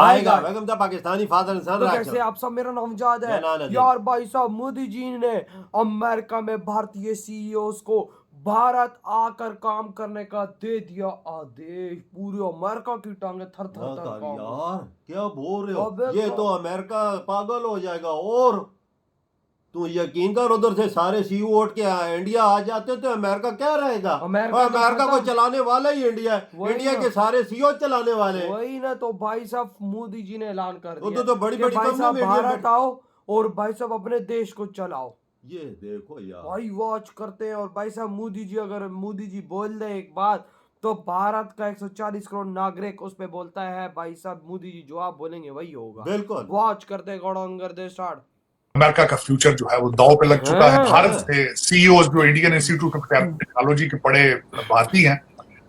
आएगा बेगम दा पाकिस्तानी फादर इंसान तो कैसे आप सब, मेरा नाम जाद है यार। भाई साहब, मोदी जी ने अमेरिका में भारतीय सीईओज को भारत आकर काम करने का दे दिया आदेश। पूरी अमेरिका की टांगे थर थर थर यार क्या बोल रहे हो, ये तो अमेरिका पागल हो जाएगा। और तू यकीन कर, उधर से सारे सीईओ उठ के इंडिया आ जाते तो अमेरिका क्या रहेगा। अमेरिका को चलाने वाला ही इंडिया है, इंडिया के सारे सीईओ चलाने वाले। वही ना, तो भाई साहब मोदी जी ने ऐलान कर दिया तो बड़ी बड़ी भाई साहब भारत आओ और भाई साहब अपने देश को चलाओ। ये देखो यार, भाई वॉच करते हैं। और भाई साहब मोदी जी, अगर मोदी जी बोल दे एक बात तो भारत का 140 करोड़ नागरिक उस पे बोलता है भाई साहब मोदी जी जो आप बोलेंगे वही होगा। बिल्कुल वॉच करते गौड़न कर दे स्टार्ट। अमेरिका का फ्यूचर जो है वो दांव पे लग चुका है। भारत से सीईओ जो इंडियन इंस्टीट्यूट ऑफ टेक्नोलॉजी के बड़े भारतीय हैं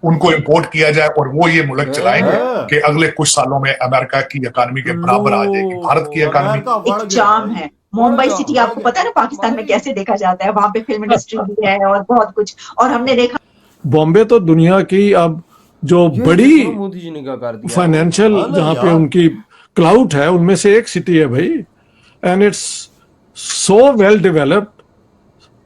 उनको इंपोर्ट किया जाए और वो ये मुल्क चलाएंगे कि अगले कुछ सालों में अमेरिका की इकोनॉमी के बराबर आ जाएगी भारत की इकोनॉमी। एक जाम है मुंबई सिटी, आपको पता है ना पाकिस्तान में कैसे देखा जाता है, वहां पे फिल्म इंडस्ट्री भी है और बहुत कुछ। और हमने देखा बॉम्बे तो दुनिया की अब जो बड़ी मोदी जी ने क्या कर दिया फाइनेंशियल जहां पे उनकी क्लाउड है उनमें से एक सिटी है भाई। And it's so well developed.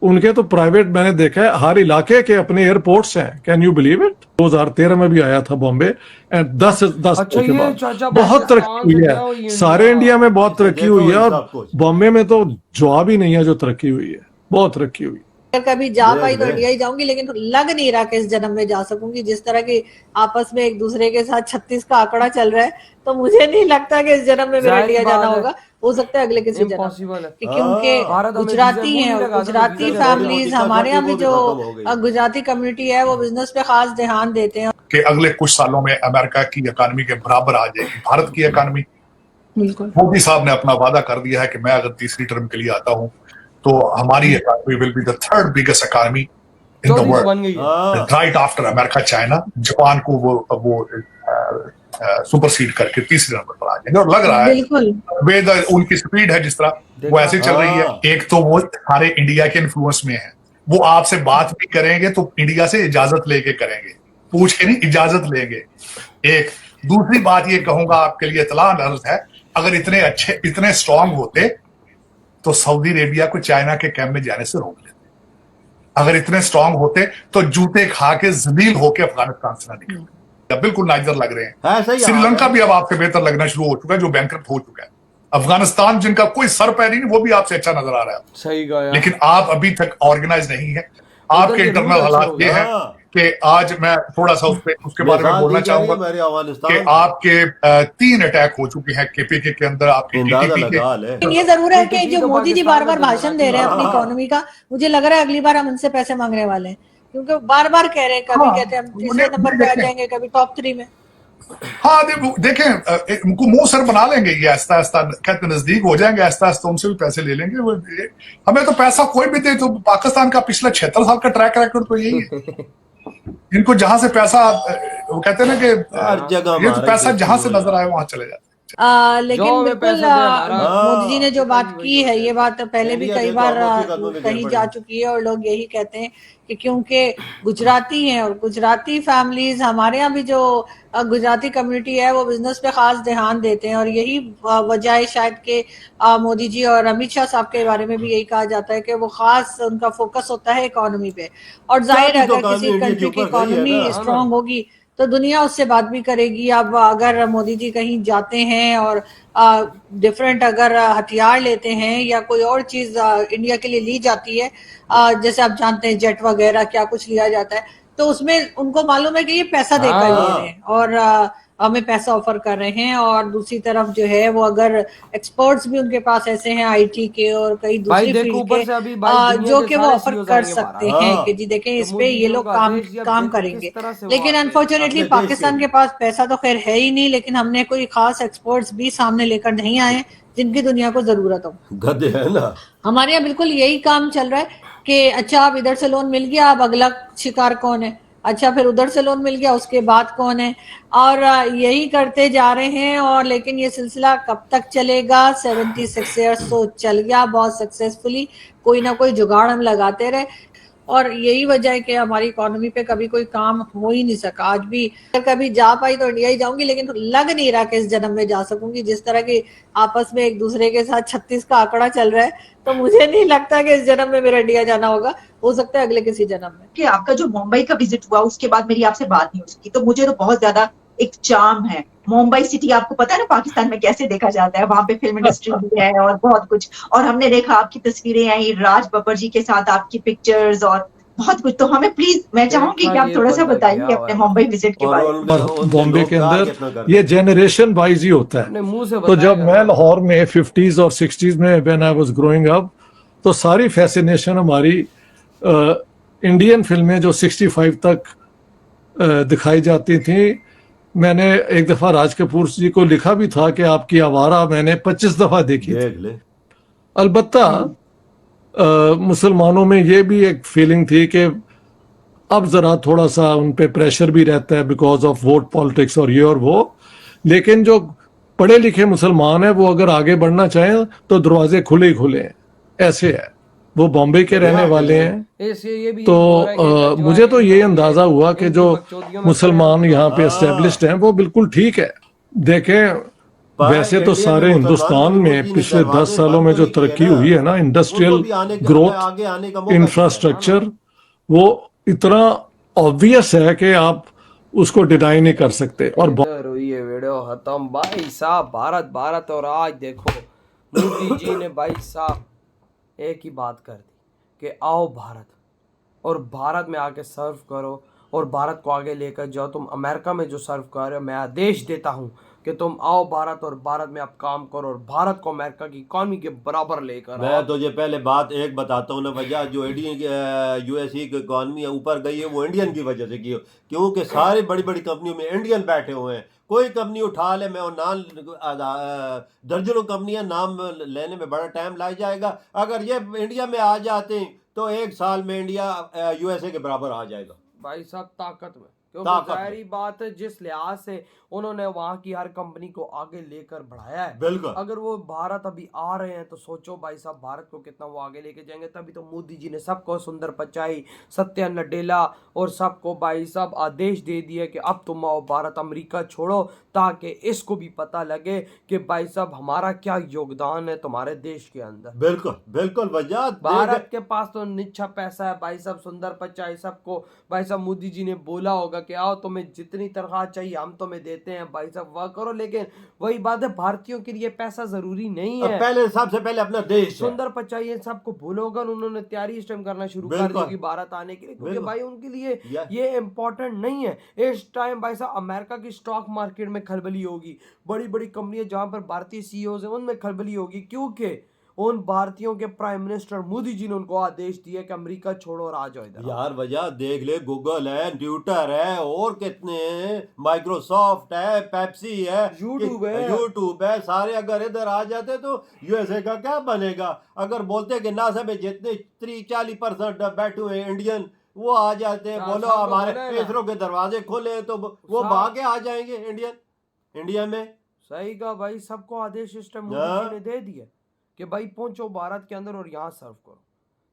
उनके तो प्राइवेट मैंने देखा है हर इलाके के अपने एयरपोर्ट्स हैं। Can you believe it? 2013 में भी आया था बॉम्बे एंड 10 के बाद बहुत तरक्की हुई है। सारे इंडिया में बहुत तरक्की हुई है और बॉम्बे में तो जवाब ही नहीं है जो तरक्की हुई है। बहुत तरक्की हुई। कभी जा पाई तो इंडिया ही जाऊंगी, लेकिन लग नहीं रहा कि इस जन्म में जा सकूंगी। जिस तरह की आपस में एक दूसरे के साथ 36 का आंकड़ा चल रहा है तो मुझे नहीं लगता कि इस जन्म में मेरा इंडिया जाना होगा। हो सकता है अगले किसी जन्म, क्योंकि गुजराती हैं और गुजराती फैमिलीज, हमारे यहाँ भी जो गुजराती कम्युनिटी है वो बिजनेस पे खास ध्यान देते हैं कि अगले कुछ सालों में अमेरिका की इकोनॉमी के बराबर आ जाएगी भारत की इकोनॉमी। मोदी साहब ने अपना वादा कर दिया है कि मैं अगर तीसरी टर्म के लिए आता हूँ तो हमारी economy will be the third biggest economy in the world, right after America, China, Japan को वो सुपरसीड करके तीसरे नंबर पर आ जाएंगे। और लग रहा है वे उनकी स्पीड है जिस तरह वो ऐसे चल रही है। एक तो वो सारे इंडिया के इन्फ्लुएंस में है, वो आपसे बात भी करेंगे तो इंडिया से इजाजत लेके करेंगे, पूछ के नहीं, इजाजत लेंगे। एक दूसरी बात ये कहूंगा आपके लिए इत्तला अर्ज है, अगर इतने अच्छे इतने स्ट्रांग होते तो सऊदी अरेबिया को चाइना के कैंप में जाने से रोक लेते। अगर इतने स्ट्रांग होते तो जूते खा के जलील होके अफगानिस्तान से ना निकलते। बिल्कुल नाइजर लग रहे हैं। श्रीलंका भी अब आपसे बेहतर लगना शुरू हो चुका है, जो बैंकरप्ट हो चुका है। अफगानिस्तान जिनका कोई सर पैर नहीं, वो भी आपसे अच्छा नजर आ रहा है। सही कहा। लेकिन आप अभी तक ऑर्गेनाइज नहीं है। आपके इंटरनल हालात ये है कि आज मैं थोड़ा सा उसके बारे में बोलना चाहूंगा कि आपके 3 अटैक हो चुके हैं केपीके के अंदर, आपके टीटीपी के। लेकिन ये जरूर है कि जो मोदी जी बार बार भाषण दे रहे हैं अपनी इकोनॉमी का, मुझे लग रहा है अगली बार हम उनसे पैसे मांगने वाले हैं, क्योंकि बार बार कह रहे हैं, कभी कहते हैं हम तीसरे नंबर पे आ जाएंगे, कभी टॉप 3 में। हाँ देखें, उनको मुंह सर बना लेंगे, ये आस्ता आस्ता कहते नजदीक हो जाएंगे, आस्ता आस्ता उनसे भी पैसे ले लेंगे। हमें तो पैसा कोई भी दे, तो पाकिस्तान का पिछला 76 साल का ट्रैक रिकॉर्ड तो यही है। इनको जहां से पैसा, वो कहते हैं ना कि ये तो पैसा जहां से नजर आए वहां चले जाते। लेकिन बिल्कुल मोदी जी ने जो बात की है, ये बात पहले भी कई बार कही जा चुकी है और लोग यही कहते हैं कि क्योंकि गुजराती हैं और गुजराती फैमिलीज, हमारे यहाँ भी जो गुजराती कम्युनिटी है वो बिजनेस पे खास ध्यान देते हैं। और यही वजह है शायद कि मोदी जी और अमित शाह साहब के बारे में भी यही कहा जाता है कि वो खास उनका फोकस होता है इकोनॉमी पे। और जाहिर है अगर किसी कंट्री की इकोनॉमी स्ट्रांग होगी तो दुनिया उससे बात भी करेगी। अब अगर मोदी जी कहीं जाते हैं और डिफरेंट अगर हथियार लेते हैं या कोई और चीज इंडिया के लिए ली जाती है, जैसे आप जानते हैं जेट वगैरह क्या कुछ लिया जाता है, तो उसमें उनको मालूम है कि ये पैसा देकर ले रहे हैं और हमें पैसा ऑफर कर रहे हैं। और दूसरी तरफ जो है वो अगर एक्सपर्ट्स भी उनके पास ऐसे हैं आईटी के और कई दूसरी फील्ड के जो कि वो ऑफर कर सकते हैं कि जी देखें इस पे ये लोग काम करेंगे। लेकिन अनफॉर्चुनेटली पाकिस्तान के पास पैसा तो खैर है ही नहीं, लेकिन हमने कोई खास एक्सपर्ट्स भी सामने लेकर नहीं आए जिनकी दुनिया को जरूरत हो। गधे है ना। हमारे यहाँ बिल्कुल यही काम चल रहा है कि अच्छा अब इधर से लोन मिल गया, अब अगला शिकार कौन है, अच्छा फिर उधर से लोन मिल गया, उसके बाद कौन है, और यही करते जा रहे हैं। और लेकिन ये सिलसिला कब तक चलेगा? 76 ईयर्स तो चल गया बहुत सक्सेसफुली, कोई ना कोई जुगाड़ हम लगाते रहे। और यही वजह है कि हमारी इकोनॉमी पे कभी कोई काम हो ही नहीं सका। आज भी अगर कभी जा पाई तो इंडिया ही जाऊंगी, लेकिन लग नहीं रहा कि इस जन्म में जा सकूंगी। जिस तरह की आपस में एक दूसरे के साथ 36 का आंकड़ा चल रहा है, तो मुझे नहीं लगता कि इस जन्म में मेरा इंडिया जाना होगा। हो सकता है अगले किसी जन्म में। कि आपका जो मुंबई का विजिट हुआ उसके बाद मेरी आपसे बात नहीं हो सकी, तो मुझे तो बहुत ज्यादा एक चार्म है मुंबई सिटी। आपको पता है ना पाकिस्तान में कैसे देखा जाता है, वहां पे फिल्म इंडस्ट्री भी है और बहुत कुछ। और हमने देखा आपकी तस्वीरें आई राज बब्बर जी के साथ, आपकी पिक्चर्स और बहुत कुछ। तो हमें प्लीज, मैं चाहूंगी कि आप थोड़ा सा बताइए अपने मुंबई विजिट के बारे में। और बॉम्बे के अंदर ये जनरेशन वाइज ही होता है। मुंह से तो जब मैं लाहौर में 50s और 60s में when I was growing up, तो सारी फैसिनेशन हमारी इंडियन फिल्में जो 65 तक दिखाई जाती थी। मैंने एक दफा राज कपूर जी को लिखा भी था कि आपकी आवारा मैंने 25 दफा देखी थी। अलबत्ता मुसलमानों में ये भी एक फीलिंग थी कि अब जरा थोड़ा सा उन पे प्रेशर भी रहता है बिकॉज ऑफ वोट पॉलिटिक्स और ये और वो। लेकिन जो पढ़े लिखे मुसलमान हैं वो अगर आगे बढ़ना चाहें तो दरवाजे खुले ही खुले हैं, ऐसे है। वो बॉम्बे के रहने वाले हैं, तो मुझे तो ये अंदाजा हुआ कि जो मुसलमान यहाँ पे एस्टेब्लिश्ड हैं वो बिल्कुल ठीक है। देखें, वैसे तो सारे हिंदुस्तान में पिछले 10 सालों में जो तरक्की हुई है ना, इंडस्ट्रियल ग्रोथ, इंफ्रास्ट्रक्चर, वो इतना ऑब्वियस है कि आप उसको डिनाई नहीं कर सकते। और हुई है वीडियो खत्म भाई साहब। भारत भारत और आज देखो मोदी जी ने भाई साहब एक ही बात कर दी कि आओ भारत, और भारत में आके सर्व करो और भारत को आगे लेकर जाओ। तुम अमेरिका में जो सर्व कर रहे हो, मैं आदेश देता हूं कि तुम आओ भारत और भारत में आप काम करो और भारत को अमेरिका की इकॉनमी के बराबर लेकर। मैं तुझे पहले बात एक बताता हूँ ना भैया, जो यूएसए की इकॉनमी ऊपर गई है वो इंडियन की वजह से की हो, क्योंकि सारी बड़ी बड़ी कंपनियों में इंडियन बैठे हुए हैं। कोई कंपनी उठा ले, मैं वो नाम दर्जनों कंपनियां नाम लेने में बड़ा टाइम लग जाएगा। अगर ये इंडिया में आ जाते हैं तो 1 साल में इंडिया यूएसए के बराबर आ जाएगा भाई साहब ताकत में। क्योंकि जाहिर बात है जिस लिहाज से उन्होंने वहां की हर कंपनी को आगे लेकर बढ़ाया है, बिल्कुल। अगर वो भारत अभी आ रहे हैं तो सोचो भाई साहब भारत को कितना वो आगे लेके जाएंगे। तभी तो मोदी जी ने सबको सुंदर पिचाई, सत्या नडेला और सबको भाई साहब आदेश दे दिया कि अब तुम आओ भारत, अमेरिका छोड़ो, ताकि इसको भी पता लगे कि भाई साहब हमारा क्या योगदान है तुम्हारे देश के अंदर। बिल्कुल बिल्कुल भैया, भारत के पास तो निच्छा पैसा है भाई साहब, सुंदर पिचाई सबको भाई साहब मोदी जी ने बोला होगा कि आओ तुम्हें जितनी तनख्वाह चाहिए हम तुम्हें देते हैं भाई साहब, वह करो। लेकिन वही बात है, भारतीयों के लिए पैसा जरूरी नहीं है। पहले सबसे पहले अपना देश सुंदर पिचाई सबको भूलोगा, उन्होंने तैयारी इस टाइम करना शुरू कर दी कि भारत आने के लिए, क्योंकि भाई उनके लिए ये इम्पोर्टेंट नहीं है इस टाइम। भाई साहब अमेरिका की स्टॉक मार्केट में खलबली होगी, बड़ी बड़ी कंपनियां जहां पर भारतीय सीईओ हैं उनमें खलबली होगी, क्योंकि उन भारतीयों के प्राइम मिनिस्टर मोदी जी ने उनको आदेश दिया कि अमेरिका छोड़ो और आ जाओ इधर। यार वजह देख ले, गूगल है, ट्विटर है, और कितने हैं, माइक्रोसॉफ्ट है, पेप्सी है, यूट्यूब है, सारे अगर इधर आ जाते तो यूएसए का क्या बनेगा। अगर बोलते कि नासा में जितने 30-40% बैठे हुए इंडियन वो आ जाते हैं, बोलो हमारे इसरो के दरवाजे खोले तो वो भागे आ जाएंगे इंडिया में। सही कहा भाई, सबको आदेश इस टाइम मोदी जी ने दे दिया कि भाई पहुंचो भारत के अंदर और यहाँ सर्व करो।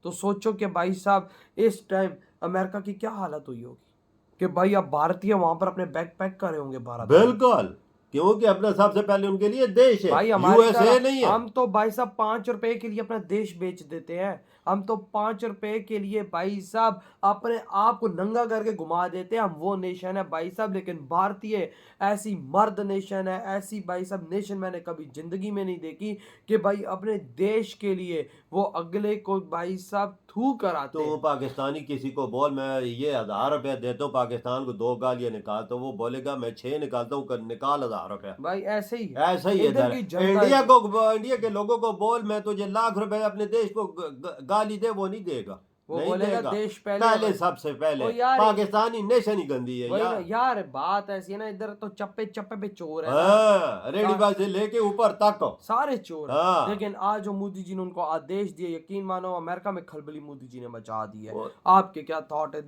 तो सोचो कि भाई साहब इस टाइम अमेरिका की क्या हालत हुई होगी कि भाई अब भारतीय वहां पर अपने बैग पैक कर रहे होंगे भारत। बिल्कुल, क्योंकि अपना सबसे पहले उनके लिए देश है भाई, यूएसए नहीं है। हम तो भाई साहब 5 रुपए के लिए अपना देश बेच देते हैं। हम तो 5 रुपए के लिए भाई साहब अपने आप को नंगा करके घुमा देते हैं। हम वो नेशन है भाई साहब, लेकिन भारतीय ऐसी मर्द नेशन है, ऐसी भाई साहब नेशन मैंने कभी जिंदगी में नहीं देखी कि भाई अपने देश के लिए वो अगले को भाई साहब थू कराते। तो पाकिस्तानी किसी को बोल मैं ये 1000 रुपया देता हूँ पाकिस्तान को, 2 गालियां निकाल, तो वो बोलेगा मैं 6 निकालता हूँ, निकाल 1000 रुपया। भाई ऐसे ही इधर इंडिया के लोगों को बोल मैं तुझे लाख रुपए अपने देश को गाली दे, वो नहीं देगा। वो बोलेगा देश पहले सबसे पहले पाकिस्तानी नेशन ही गंदी है यार। बात ऐसी है ना, इधर तो चप्पे चप्पे पे चोर है, रेडी से लेके ऊपर तक सारे चोर। लेकिन आज जो मोदी जी ने उनको आदेश दिए, यकीन मानो अमेरिका में खलबली मोदी जी ने मचा दी है। आपके क्या थॉट है?